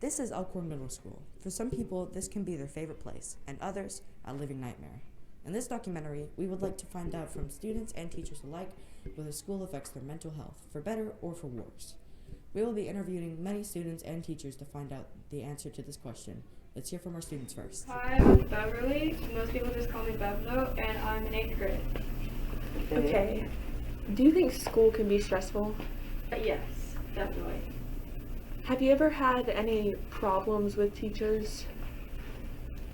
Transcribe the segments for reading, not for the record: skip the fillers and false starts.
This is Elkhorn Middle School. For some people, this can be their favorite place, and others, a living nightmare. In this documentary, we would like to find out from students and teachers alike whether school affects their mental health, for better or for worse. We will be interviewing many students and teachers to find out the answer to this question. Let's hear from our students first. Hi, I'm Beverly. Most people just call me Bev though, and I'm in 8th grade. Okay. Do you think school can be stressful? Yes, definitely. Have you ever had any problems with teachers?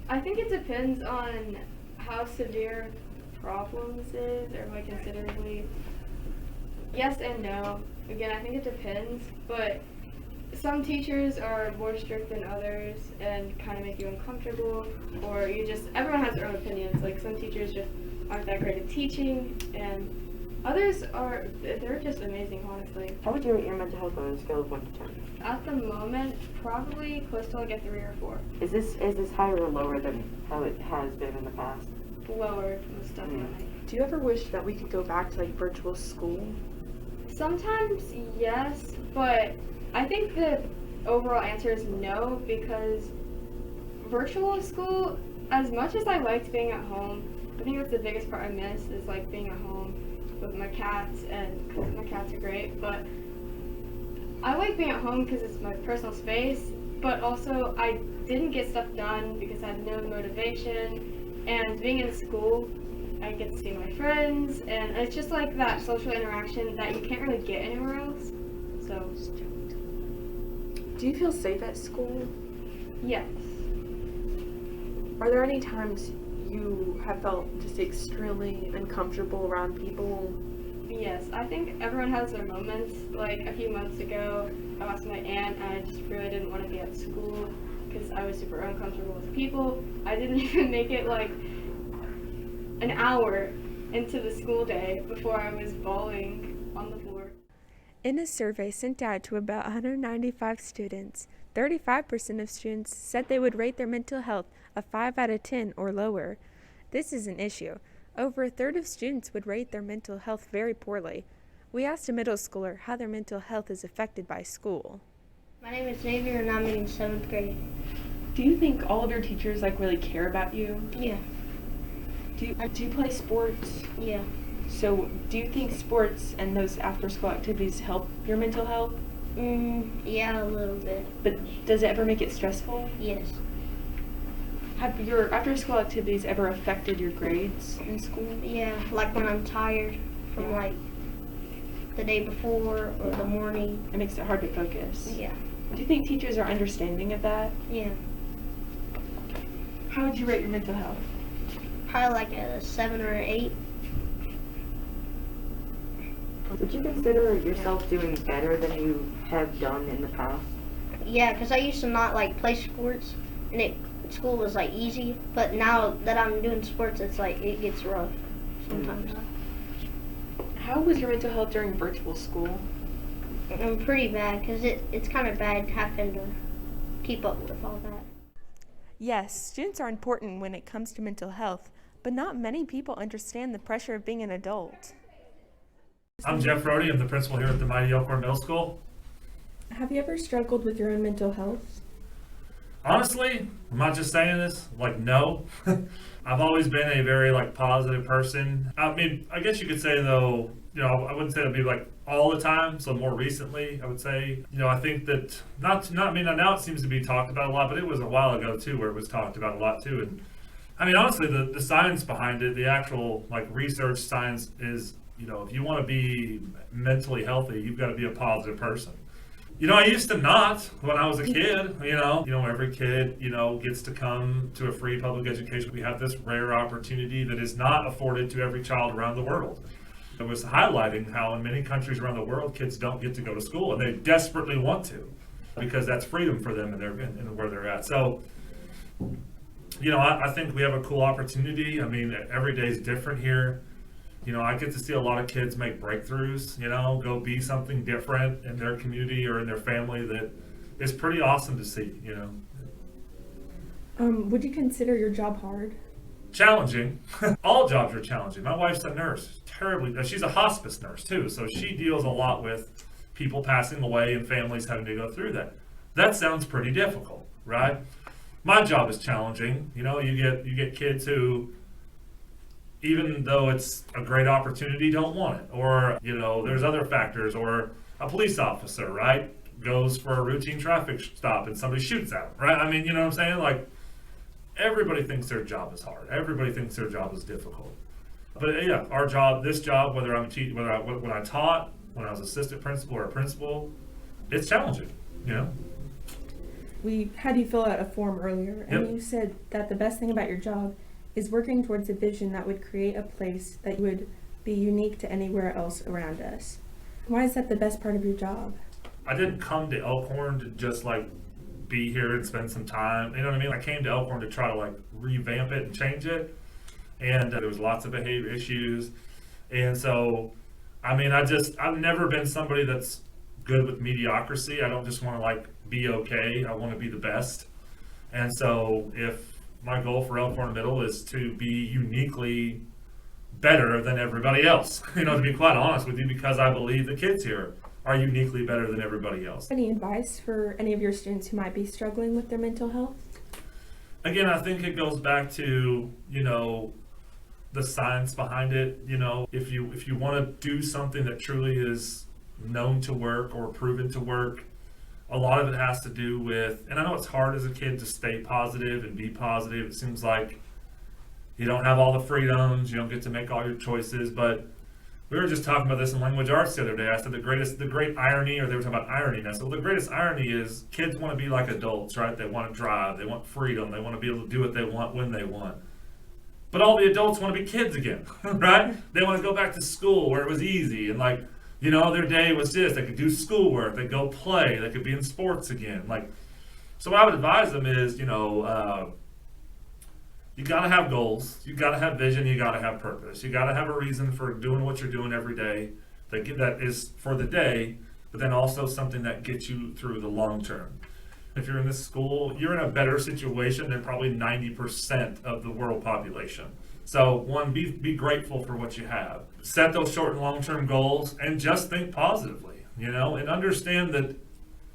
I think it depends on how severe problems is, or like considerably. Yes and no. Again, I think it depends, but some teachers are more strict than others and kind of make you uncomfortable, or everyone has their own opinions. Like some teachers just aren't that great at teaching, and others they're just amazing, honestly. How would you rate your mental health on a scale of 1 to 10? At the moment, probably close to like a 3 or 4. Is this higher or lower than how it has been in the past? Lower, most definitely. Do you ever wish that we could go back to like virtual school? Sometimes yes, but I think the overall answer is no, because virtual school, as much as I liked being at home, I think that's the biggest part I miss is like being at home with my cats, and cause my cats are great, but I like being at home because it's my personal space, but also I didn't get stuff done because I had no motivation, and being in school, I get to see my friends, and it's just like that social interaction that you can't really get anywhere else. So, Do you feel safe at school? yes. Are there any times you have felt just extremely uncomfortable around people? Yes, I think everyone has their moments. Like a few months ago, I lost my aunt, and I just really didn't want to be at school because I was super uncomfortable with people. I didn't even make it like an hour into the school day before I was bawling on the floor. In a survey sent out to about 195 students, 35% of students said they would rate their mental health a 5 out of 10 or lower. This is an issue. Over a third of students would rate their mental health very poorly. We asked a middle schooler how their mental health is affected by school. My name is Xavier and I'm in 7th grade. Do you think all of your teachers really care about you? Yeah. Do you play sports? Yeah. So do you think sports and those after school activities help your mental health? Yeah, a little bit. But does it ever make it stressful? Yes. Have your after school activities ever affected your grades in school? Yeah, like when I'm tired from like the day before or the morning. It makes it hard to focus. Yeah. Do you think teachers are understanding of that? Yeah. How would you rate your mental health? Probably like a 7 or 8. Would you consider yourself doing better than you have done in the past? Yeah, because I used to not like play sports, and school was like easy. But now that I'm doing sports, it's like it gets rough sometimes. How was your mental health during virtual school? I'm pretty bad because it's kind of bad having to keep up with all that. Yes, students are important when it comes to mental health, but not many people understand the pressure of being an adult. I'm Jeff Rody. I'm the principal here at the mighty Elkhorn Middle School. Have you ever struggled with your own mental health? Honestly, I'm not just saying this, no. I've always been a very positive person. I mean, I guess you could say though, I wouldn't say it'd be all the time. So more recently, I would say, I think that now it seems to be talked about a lot, but it was a while ago too, where it was talked about a lot too. And I mean, honestly, the science behind it, the actual research science is, if you want to be mentally healthy, you've got to be a positive person. I used to not when I was a kid, every kid, gets to come to a free public education. We have this rare opportunity that is not afforded to every child around the world. It was highlighting how in many countries around the world, kids don't get to go to school, and they desperately want to, because that's freedom for them and where they're at. So, I think we have a cool opportunity. I mean, every day is different here. I get to see a lot of kids make breakthroughs, go be something different in their community or in their family that is pretty awesome to see, Would you consider your job hard? Challenging. All jobs are challenging. My wife's a nurse, she's a hospice nurse too, so she deals a lot with people passing away and families having to go through that. That sounds pretty difficult, right? My job is challenging. You get kids who, even though it's a great opportunity, don't want it. Or, there's other factors. Or a police officer, right, goes for a routine traffic stop and somebody shoots at him, right? I mean, you know what I'm saying? Like, everybody thinks their job is hard. Everybody thinks their job is difficult. But yeah, our job, this job, whether I'm when I taught, when I was assistant principal or a principal, it's challenging, We had you fill out a form earlier, and Yep. you said that the best thing about your job is working towards a vision that would create a place that would be unique to anywhere else around us. Why is that the best part of your job? I didn't come to Elkhorn to just be here and spend some time. You know what I mean? I came to Elkhorn to try to revamp it and change it. And there was lots of behavior issues. And so, I've never been somebody that's good with mediocrity. I don't just want to be okay. I want to be the best. And so if my goal for Elkhorn Middle is to be uniquely better than everybody else, to be quite honest with you, because I believe the kids here are uniquely better than everybody else. Any advice for any of your students who might be struggling with their mental health? Again, I think it goes back to, the science behind it. If you want to do something that truly is known to work or proven to work, a lot of it has to do with, and I know it's hard as a kid to stay positive and be positive. It seems like you don't have all the freedoms, you don't get to make all your choices, but we were just talking about this in language arts the other day. I said the great irony, or they were talking about irony. And I said, well, the greatest irony is kids want to be like adults, right? They want to drive, they want freedom, they want to be able to do what they want when they want. But all the adults want to be kids again, right? They want to go back to school where it was easy and their day was this. They could do schoolwork, they could go play, they could be in sports again. So what I would advise them is, you got to have goals, you got to have vision, you got to have purpose. You got to have a reason for doing what you're doing every day that is for the day, but then also something that gets you through the long term. If you're in this school, you're in a better situation than probably 90% of the world population. So one, be grateful for what you have. Set those short and long-term goals and just think positively, and understand that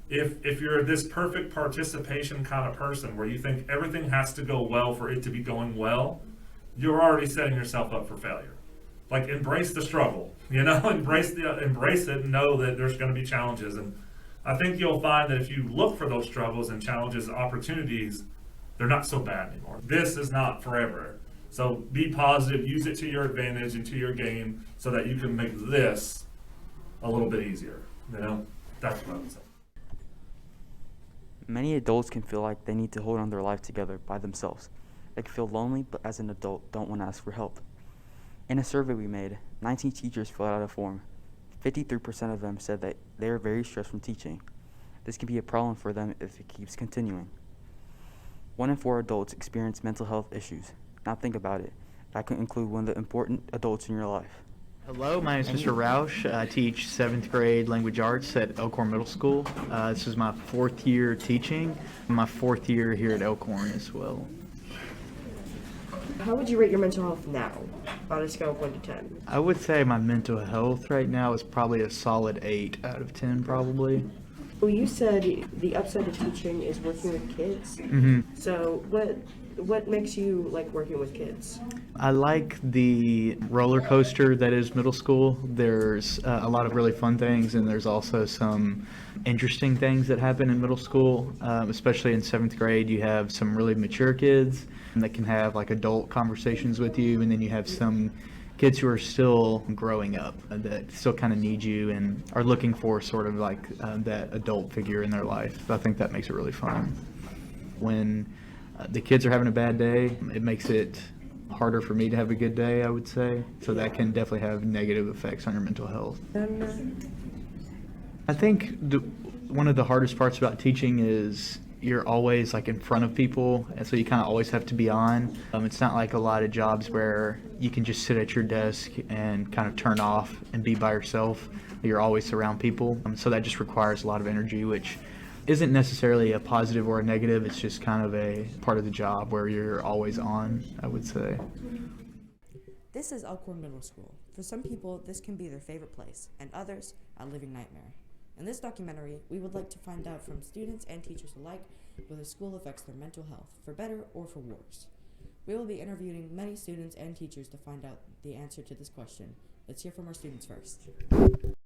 if you're this perfect participation kind of person where you think everything has to go well for it to be going well, you're already setting yourself up for failure. Embrace the struggle, embrace it and know that there's going to be challenges. And I think you'll find that if you look for those struggles and challenges, opportunities, they're not so bad anymore. This is not forever. So be positive, use it to your advantage and to your gain so that you can make this a little bit easier. That's what I would say. Many adults can feel like they need to hold on their life together by themselves. They can feel lonely, but as an adult, don't want to ask for help. In a survey we made, 19 teachers filled out a form. 53% of them said that they are very stressed from teaching. This can be a problem for them if it keeps continuing. 1 in 4 adults experience mental health issues. Now think about it. That could include one of the important adults in your life. Hello, my name is Mr. Roush. I teach 7th grade language arts at Elkhorn Middle School. This is my 4th year teaching, my 4th year here at Elkhorn as well. How would you rate your mental health now on a scale of 1 to 10? I would say my mental health right now is probably a solid 8 out of 10 probably. Well, you said the upside of teaching is working with kids. Mm-hmm. So what makes you like working with kids? I like the roller coaster that is middle school. There's a lot of really fun things, and there's also some interesting things that happen in middle school, especially in 7th grade. You have some really mature kids that can have adult conversations with you, and then you have some kids who are still growing up that still kind of need you and are looking for sort of that adult figure in their life. So I think that makes it really fun. When the kids are having a bad day, it makes it harder for me to have a good day, I would say. So that can definitely have negative effects on your mental health. I think one of the hardest parts about teaching is you're always in front of people, and so you kind of always have to be on. It's not like a lot of jobs where you can just sit at your desk and kind of turn off and be by yourself. You're always around people, so that just requires a lot of energy, which isn't necessarily a positive or a negative. It's just kind of a part of the job where you're always on, I would say. This is Elkhorn Middle School. For some people, this can be their favorite place, and others, a living nightmare. In this documentary, we would like to find out from students and teachers alike whether school affects their mental health, for better or for worse. We will be interviewing many students and teachers to find out the answer to this question. Let's hear from our students first.